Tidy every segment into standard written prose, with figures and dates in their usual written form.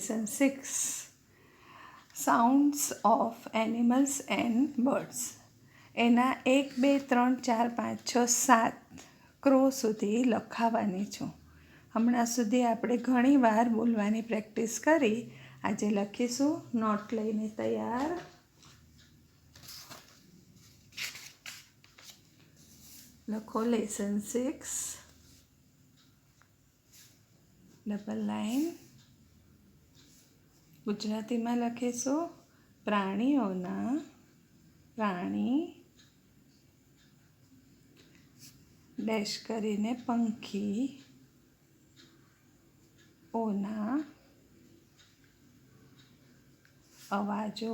Lesson 6 sounds of animals and birds. એના 1, 2, 3, 4, 5, 6, 7 crow સુધી લખાવવાની છું. હમણાં સુધી આપણે ઘણી વાર બોલવાની પ્રેક્ટિસ કરી. આજે લખીશું. નોટ લઈને તૈયાર. લખો લેસન 6 ડબલ લાઈન. ગુજરાતીમાં લખીશું પ્રાણીઓના પ્રાણી ડેશ કરીને પંખી ઓના અવાજો.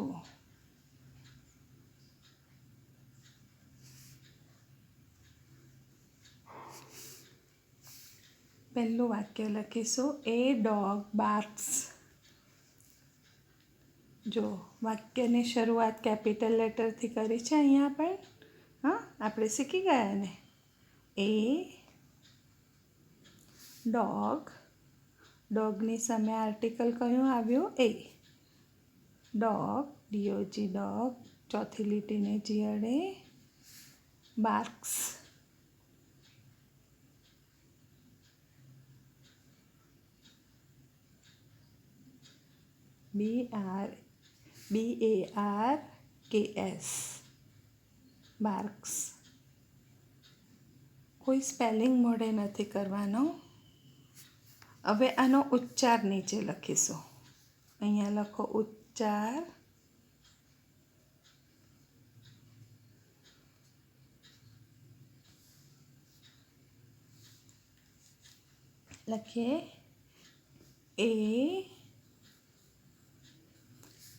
પહેલું વાક્ય લખીશું એ ડોગ બાર્ક્સ. જો વાક્યની શરૂઆત કેપિટલ લેટરથી કરી છે અહીંયા પણ. આપણે શીખી ગયા ને. એ ડોગ. ડોગની સામે આર્ટિકલ કયું આવ્યું? એ. Dog DOG dog. ચોથી લીટીને જી અડે. બાર્ક્સ. BARKS બાર્ક્સ. કોઈ સ્પેલિંગ મોડે નથી કરવાનો. હવે આનો ઉચ્ચાર નીચે લખીશું. અહીંયા લખો ઉચ્ચાર. લખીએ એ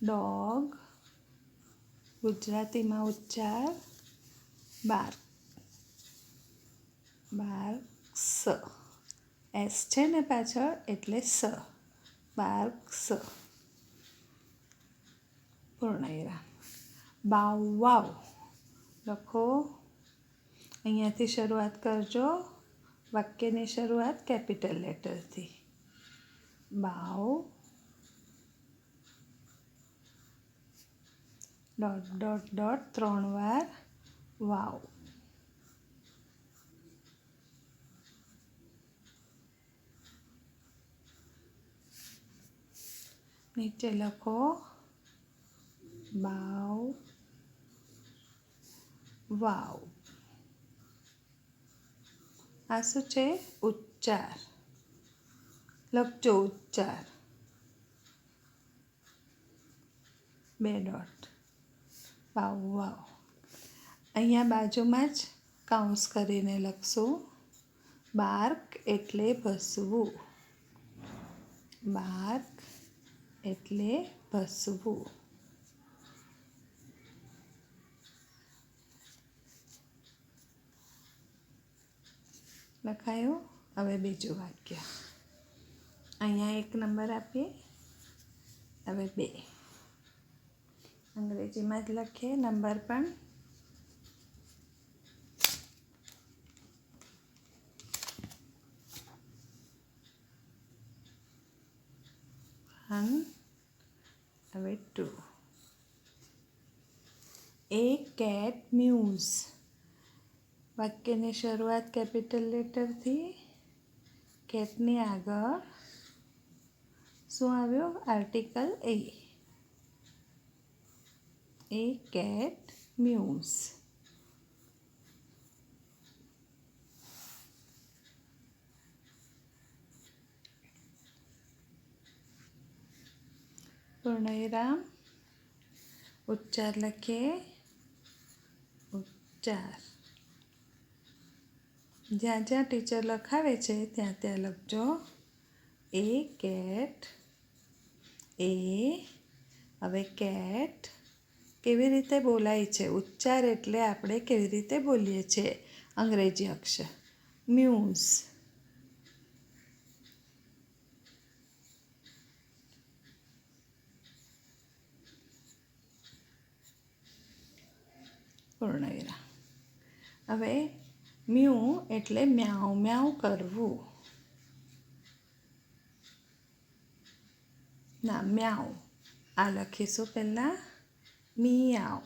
ડોગ. ગુજરાતીમાં ઉચ્ચાર બાર્ક્સ. એસ છે ને પાછળ એટલે સ. બાર્ક્સ. પૂર્ણવિરામ. બાવ વાવ. લખો. અહીંયાથી શરૂઆત કરજો. વાક્યની શરૂઆત કેપિટલ લેટરથી. બાવ ડોટ ડોટ ડોટ 3 વાર વાવ. નીચે લખો બાવ વાવ. આ શું છે? ઉચ્ચાર. લખજો ઉચ્ચાર. 2 ડોટ. વાવ વાવ. અહીંયા બાજુમાં જ કાઉન્સ કરીને લખશું. બાર્ક એટલે ભસવું. બાર્ક એટલે ભસવું. લખાયું. હવે બીજું વાક્ય. અહીંયા 1 નંબર આપીએ. હવે 2. અંગ્રેજીમાં જ લખીએ નંબર પણ. હવે 2. એ કેટ મ્યુઝ. વાક્યની શરૂઆત કેપિટલ લેટરથી. કેટની આગળ શું આવ્યું? આર્ટિકલ એ. એ કેટ મ્યુઝ. પૂર્ણવિરામ. ઉચ્ચાર લખીએ. ઉચ્ચાર. જ્યાં જ્યાં ટીચર લખાવે છે ત્યાં ત્યાં લખજો. એ કેટ. એ. હવે કેટ કેવી રીતે બોલાય છે? ઉચ્ચાર એટલે આપણે કેવી રીતે બોલીએ છીએ અંગ્રેજી અક્ષર. મ્યુઝ. પૂર્ણવિરામ. હવે મ્યુ એટલે મ્યાઉ મ્યાઉ કરવું. ના મ્યાઉ. આ લખીશું પહેલાં મિયાઉ.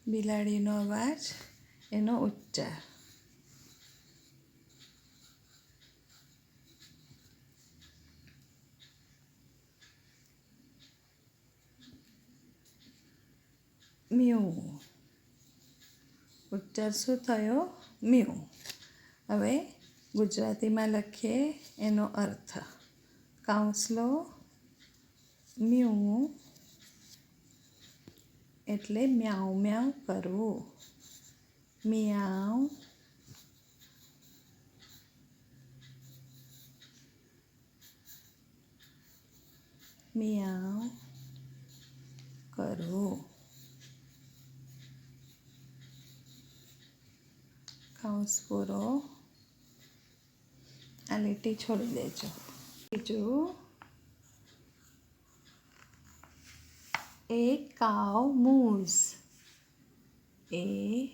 બિલાડીનો અવાજ, એનો ઉચ્ચાર. મ્યુ. ઉચ્ચાર શું થયો? મ્યુ. હવે ગુજરાતીમાં લખીએ એનો અર્થ. કાઉન્સલો મ્યુ એટલે મ્યાઉ મ્યાઉ કરવું. મિયાઉ. મિયાઉ કરવું. કૌંસ પૂરો. આ લીટી છોડી દેજો. બીજું, એ કાઉ મૂઝ. એ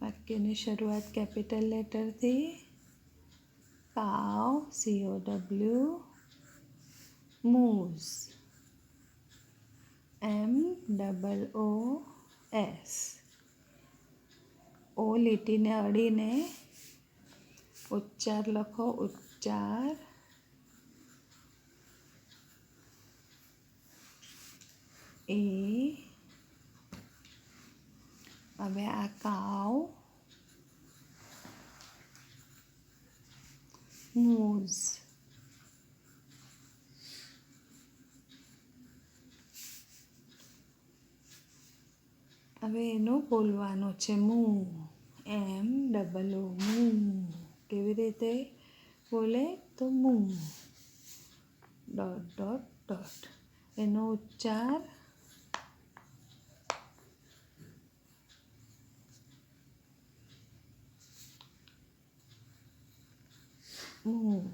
વાક્યની શરૂઆત કેપિટલ લેટરથી. કાઉ COW મૂઝ MOOS. ઓ લીટીને અડીને ઉચ્ચાર લખો. ઉચ્ચાર. એ. હવે આ કાઉ મૂઝ. હવે એનું બોલવાનું છે મૂ. MOO મૂ. કેવી રીતે બોલે? તો મૂ. Dot dot dot. એનો ઉચ્ચાર. મૂ.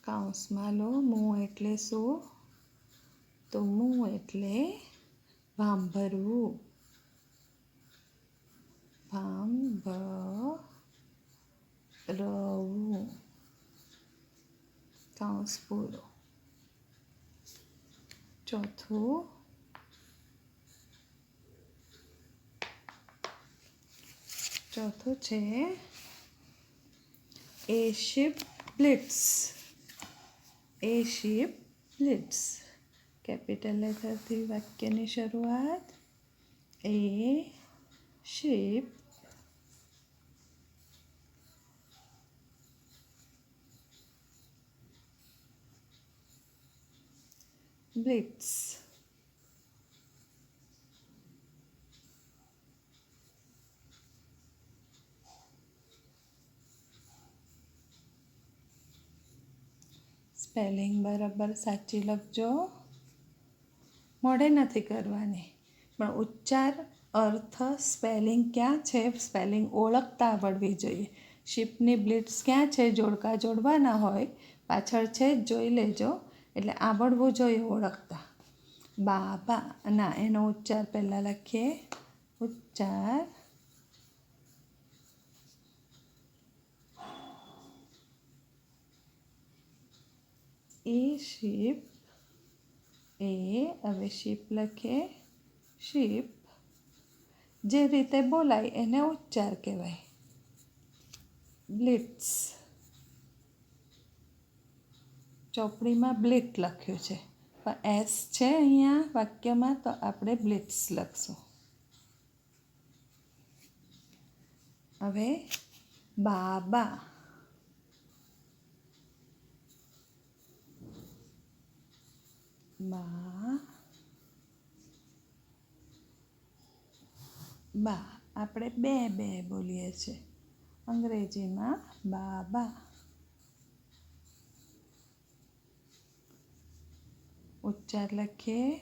કૌંસમાં લો. મૂ એટલે શું? તો મૂ એટલે ભાંભરવું. ભાંભરવું. કૌંસ પૂરો. ચોથું, છે એ શિપ બ્લિટ્સ. એ શિપ બ્લિટ્સ. કેપિટલ લેટરથી વાક્યની શરૂઆત. એ શિપ બ્લિટ્સ. સ્પેલિંગ બરાબર સાચી લખજો. મોઢે નથી કરવાની, પણ ઉચ્ચાર, અર્થ, સ્પેલિંગ ક્યાં છે, સ્પેલિંગ ઓળખતા આવડવી જોઈએ. શિપની બ્લિટ્સ ક્યાં છે, જોડકા જોડવાના હોય, પાછળ છે જોઈ લેજો. એટલે આવડવું જોઈએ ઓળખતા. બાબા. ના, એનો ઉચ્ચાર પહેલાં લખીએ. ઉચ્ચાર. એ શિપ. એ. હવે શિપ લખીએ. શિપ. જે રીતે બોલાય એને ઉચ્ચાર કહેવાય. બ્લિટ્સ. ચોપડીમાં બ્લિટ લખ્યું છે, પણ એસ છે અહીંયા વાક્યમાં, તો આપણે બ્લિટ્સ લખશું. હવે બાબા. બા. આપણે બે બોલીએ છીએ અંગ્રેજીમાં. બાબા. ઉચ્ચાર લખીએ.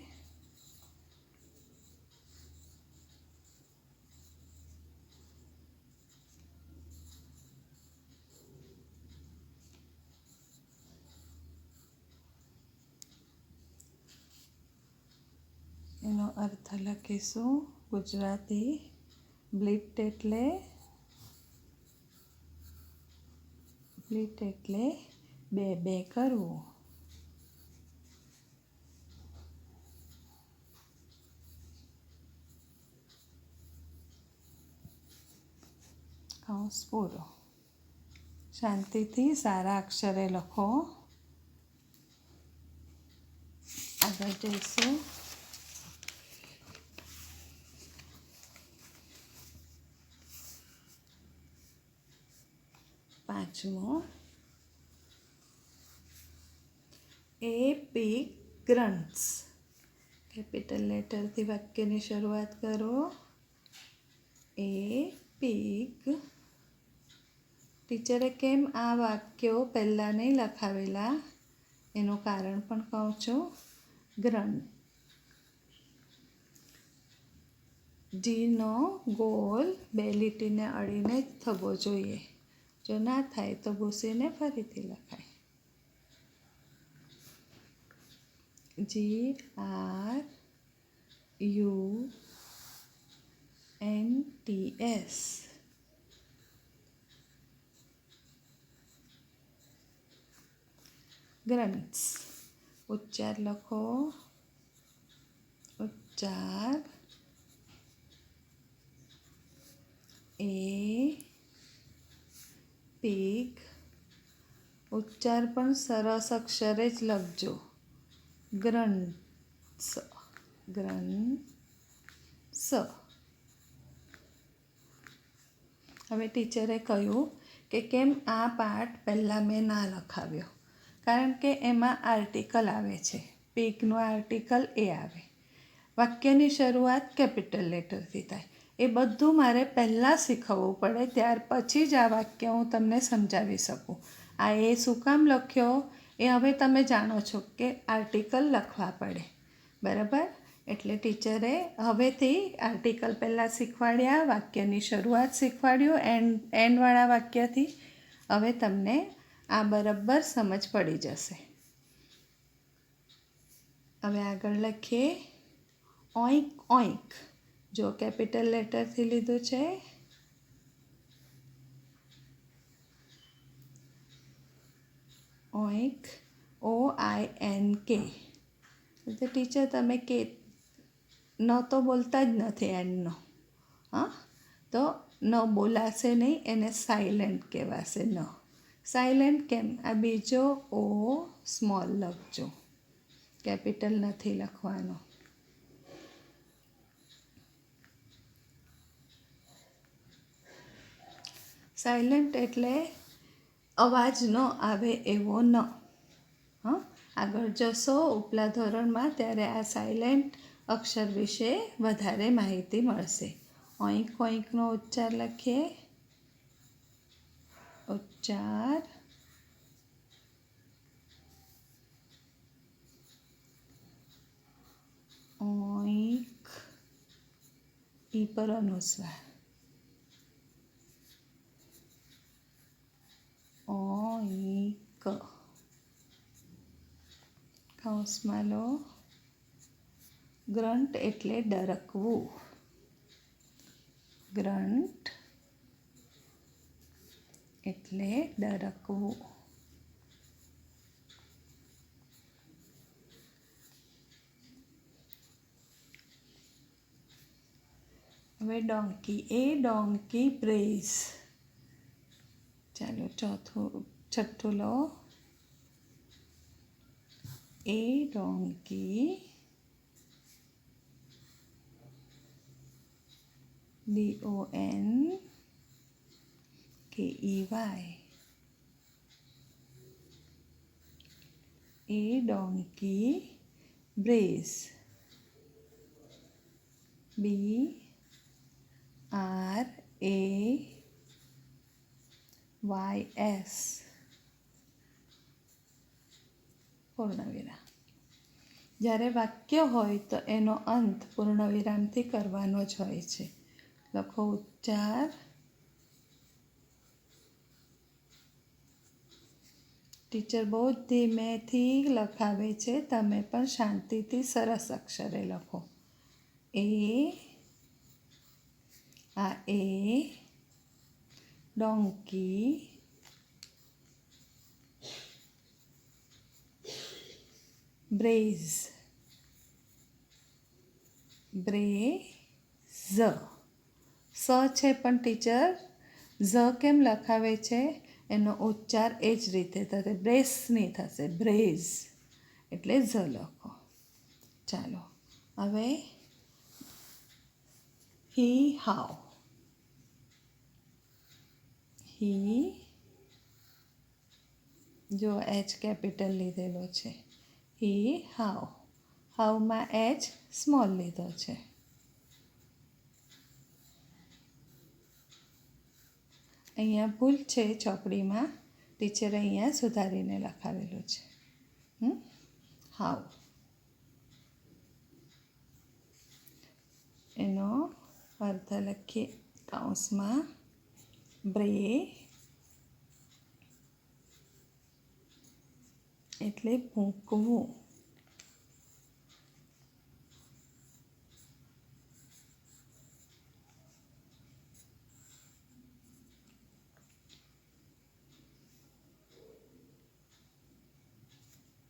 અર્થ લખીશું ગુજરાતી. બ્લિટ એટલે બે બે કરવું. કૌંસ પૂરો. શાંતિથી સારા અક્ષરે લખો. આગળ જઈશું. પાંચમો, એ પીગ ગ્રન્ટ્સ. કેપિટલ લેટરથી વાક્યની શરૂઆત કરો. એ પીગ. ટીચરે કેમ આ વાક્યો પહેલાં નહીં લખાવેલા એનું કારણ પણ કહું છું. ગ્રન્ટ. જીનો ગોલ બે લીટીને અડીને જ થવો જોઈએ. જો ના થાય તો ભૂસીને ફરીથી લખાય. GRUNTS. ગ્રન્ટ્સ. ઉચ્ચાર લખો. ઉચ્ચાર. એ પીગ. ઉચ્ચાર પણ સરસ અક્ષરે જ લખજો. ગ્રન્ટ્સ. ગ્રન્ટ્સ. હવે ટીચરે કહ્યું કે કેમ આ પાઠ પહેલાં મેં ના લખાવ્યો, કારણ કે એમાં આર્ટિકલ આવે છે. પીગનું આર્ટિકલ એ આવે. વાક્યની શરૂઆત કેપિટલ લેટરથી થાય. એ બધું મારે પહેલાં શીખવવું પડે, ત્યાર પછી જ આ વાક્ય હું તમને સમજાવી શકું. આ એ શું કામ લખ્યો એ હવે તમે જાણો છો કે આર્ટિકલ લખવા પડે. બરાબર? એટલે ટીચરે હવેથી આર્ટિકલ પહેલાં શીખવાડ્યા, વાક્યની શરૂઆત શીખવાડ્યું એન્ડવાળા વાક્યથી. હવે તમને આ બરાબર સમજ પડી જશે. હવે આગળ લખીએ. ઓઈક ઓઈક. જો કેપિટલ લેટરથી લીધું છે. ઓઈક. OINK. તો ટીચર તમે કે ન તો બોલતા જ નથી એન્ડનો. હા, તો ન બોલાશે નહીં, એને સાયલેન્ટ કહેવાશે. ન સાયલેન્ટ કેમ? આ બીજો ઓ સ્મોલ લખજો, કેપિટલ નથી લખવાનો. સાયલેન્ટ એટલે અવાજ ન આવે એવો ન. હા, આગળ જશો ઉપલા ધોરણમાં ત્યારે આ સાયલેન્ટ અક્ષર વિશે વધારે માહિતી મળશે. ઓઈક ઓઈકનો ઉચ્ચાર લખીએ. ઉચ્ચાર. ઓઈક. ઈ પર અનુસ્વાર. ઓઈક. કૌંસમાં લો. ગ્રન્ટ એટલે ડરકવું. ગ્રન્ટ એટલે ડરકવું. હવે ડોંકી. એ ડોંકી બ્રેઝ. ચાલો છઠ્ઠું લો. એ ડોંકી DONKEY. એ ડોંકી બ્રેઝ. BRAYS. પૂર્ણવિરામ. જ્યારે વાક્ય હોય તો એનો અંત પૂર્ણવિરામથી કરવાનો જ હોય છે. લખો ઉચ્ચાર. ટીચર બહુ જ ધીમેથી લખાવે છે, તમે પણ શાંતિથી સરસ અક્ષરે લખો. એ આ એ ડોંકી બ્રેઝ બ્રેઝ સ છે પણ ટીચર ઝ કેમ લખાવે છે એનો ઉચ્ચાર એ જ રીતે થશે બ્રેસ નહીં થશે બ્રેઝ એટલે ઝ લખો ચાલો હવે હી હાવ હી જો એચ કેપિટલ લીધેલો છે હી હાવ હાવમાં એચ સ્મોલ લીધો છે અહીંયા ભૂલ છે ચોપડીમાં ટીચરે અહીંયા સુધારીને લખાવેલું છે હાવ એનો અર્થ લખીએ કૌંસમાં બ્રે એટલે ભૂંકવું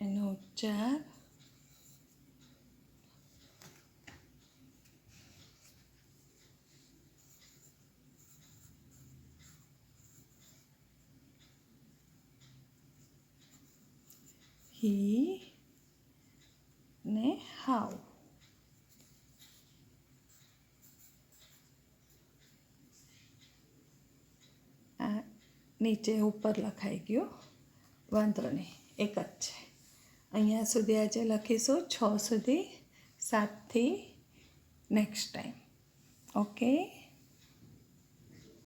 એનો ઉચ્ચાર હી ને હાવ આ નીચે ઉપર લખાઈ ગયું વાંધો નહીં એક જ છે અહીંયા સુધી આજે લખીશું 6 સુધી 7થી નેક્સ્ટ ટાઈમ ઓકે